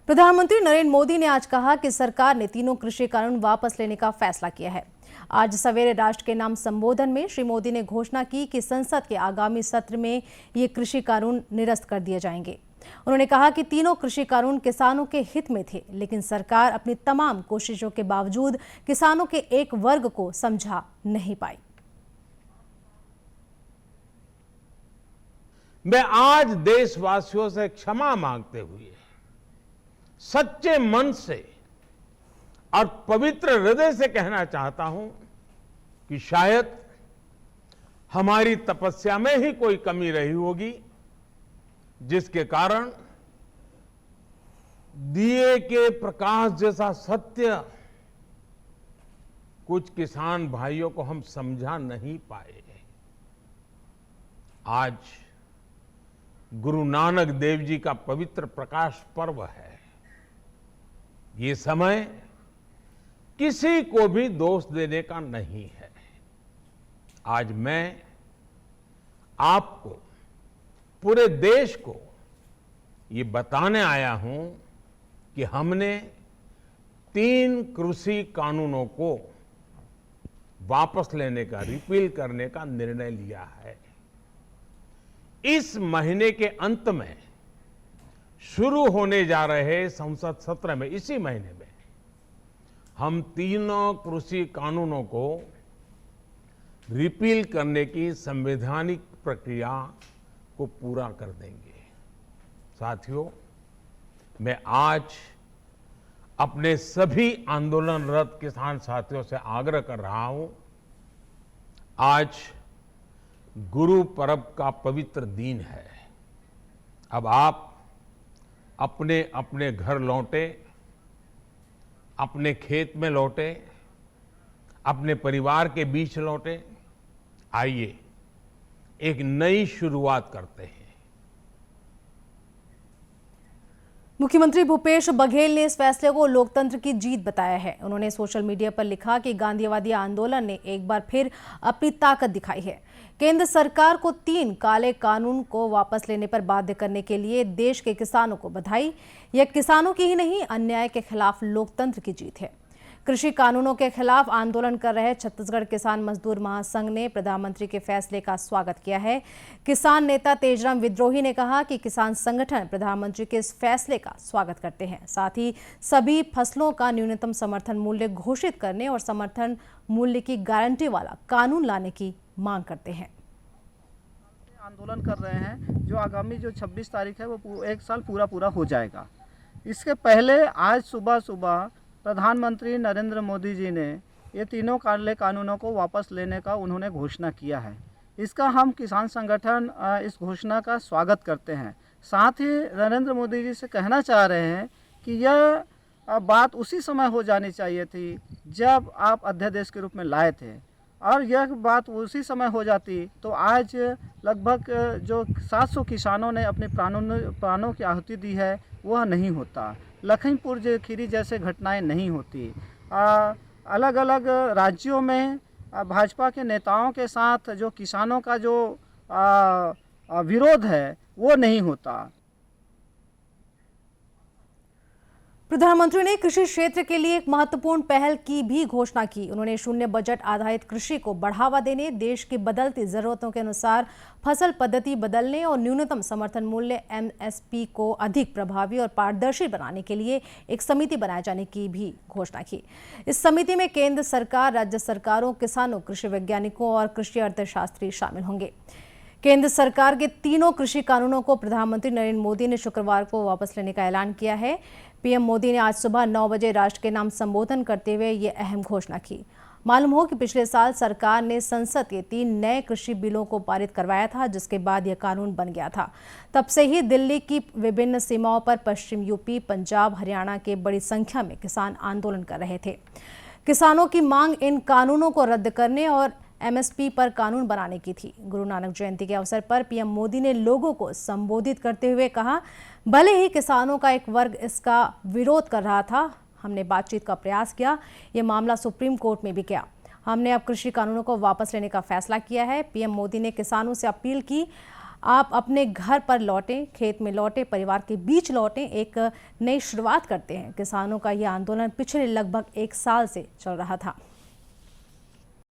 प्रधानमंत्री नरेंद्र मोदी ने आज कहा कि सरकार ने तीनों कृषि कानून वापस लेने का फैसला किया है। आज सवेरे राष्ट्र के नाम संबोधन में श्री मोदी ने घोषणा की कि संसद के आगामी सत्र में ये कृषि कानून निरस्त कर दिए जाएंगे। उन्होंने कहा कि तीनों कृषि कानून किसानों के हित में थे, लेकिन सरकार अपनी तमाम कोशिशों के बावजूद किसानों के एक वर्ग को समझा नहीं पाई। मैं आज देशवासियों से क्षमा मांगते हुए सच्चे मन से और पवित्र हृदय से कहना चाहता हूं कि शायद हमारी तपस्या में ही कोई कमी रही होगी, जिसके कारण दिए के प्रकाश जैसा सत्य कुछ किसान भाइयों को हम समझा नहीं पाए। आज गुरु नानक देव जी का पवित्र प्रकाश पर्व है। ये समय किसी को भी दोष देने का नहीं है। आज मैं आपको, पूरे देश को ये बताने आया हूं कि हमने 3 कृषि कानूनों को वापस लेने का, रिपील करने का निर्णय लिया है। इस महीने के अंत में शुरू होने जा रहे संसद सत्र में, इसी महीने में हम तीनों कृषि कानूनों को रिपील करने की संवैधानिक प्रक्रिया को पूरा कर देंगे। साथियों, मैं आज अपने सभी आंदोलनरत किसान साथियों से आग्रह कर रहा हूं, आज गुरु पर्व का पवित्र दिन है। अब आप अपने अपने घर लौटे, अपने खेत में लौटे, अपने परिवार के बीच लौटे। आइए एक नई शुरुआत करते हैं। मुख्यमंत्री भूपेश बघेल ने इस फैसले को लोकतंत्र की जीत बताया है। उन्होंने सोशल मीडिया पर लिखा कि गांधीवादी आंदोलन ने एक बार फिर अपनी ताकत दिखाई है। केंद्र सरकार को 3 काले कानून को वापस लेने पर बाध्य करने के लिए देश के किसानों को बधाई। यह किसानों की ही नहीं, अन्याय के खिलाफ लोकतंत्र की जीत है। कृषि कानूनों के खिलाफ आंदोलन कर रहे छत्तीसगढ़ किसान मजदूर महासंघ ने प्रधानमंत्री के फैसले का स्वागत किया है। किसान नेता तेजराम विद्रोही ने कहा कि किसान संगठन प्रधानमंत्री के इस फैसले का स्वागत करते हैं। साथ ही सभी फसलों का न्यूनतम समर्थन मूल्य घोषित करने और समर्थन मूल्य की गारंटी वाला कानून लाने की मांग करते हैं। आंदोलन कर रहे हैं, जो आगामी जो 26 तारीख है वो 1 साल पूरा हो जाएगा। इसके पहले आज सुबह प्रधानमंत्री नरेंद्र मोदी जी ने ये तीनों काले कानूनों को वापस लेने का उन्होंने घोषणा किया है। इसका हम किसान संगठन इस घोषणा का स्वागत करते हैं। साथ ही नरेंद्र मोदी जी से कहना चाह रहे हैं कि यह बात उसी समय हो जानी चाहिए थी जब आप अध्यादेश के रूप में लाए थे, और यह बात उसी समय हो जाती तो आज लगभग जो 700 किसानों ने अपने प्राणों की आहुति दी है वह नहीं होता। लखीमपुर खीरी जैसे घटनाएं नहीं होती। अलग अलग राज्यों में भाजपा के नेताओं के साथ जो किसानों का जो विरोध है वो नहीं होता। प्रधानमंत्री ने कृषि क्षेत्र के लिए एक महत्वपूर्ण पहल की भी घोषणा की। उन्होंने शून्य बजट आधारित कृषि को बढ़ावा देने, देश की बदलती जरूरतों के अनुसार फसल पद्धति बदलने और न्यूनतम समर्थन मूल्य MSP को अधिक प्रभावी और पारदर्शी बनाने के लिए एक समिति बनाए जाने की भी घोषणा की। इस समिति में केंद्र सरकार, राज्य सरकारों, किसानों, कृषि वैज्ञानिकों और कृषि अर्थशास्त्री शामिल होंगे। केंद्र सरकार के तीनों कृषि कानूनों को प्रधानमंत्री नरेंद्र मोदी ने शुक्रवार को वापस लेने का ऐलान किया है। पीएम मोदी ने आज सुबह 9 बजे राष्ट्र के नाम संबोधन करते हुए ये अहम घोषणा की। मालूम हो कि पिछले साल सरकार ने संसद के 3 नए कृषि बिलों को पारित करवाया था, जिसके बाद यह कानून बन गया था। तब से ही दिल्ली की विभिन्न सीमाओं पर पश्चिम यूपी, पंजाब, हरियाणा के बड़ी संख्या में किसान आंदोलन कर रहे थे। किसानों की मांग इन कानूनों को रद्द करने और MSP पर कानून बनाने की थी। गुरु नानक जयंती के अवसर पर पीएम मोदी ने लोगों को संबोधित करते हुए कहा, भले ही किसानों का एक वर्ग इसका विरोध कर रहा था, हमने बातचीत का प्रयास किया। ये मामला सुप्रीम कोर्ट में भी गया। हमने अब कृषि कानूनों को वापस लेने का फैसला किया है। पीएम मोदी ने किसानों से अपील की, आप अपने घर पर लौटें, खेत में लौटें, परिवार के बीच लौटें, एक नई शुरुआत करते हैं। किसानों का ये आंदोलन पिछले लगभग 1 साल से चल रहा था।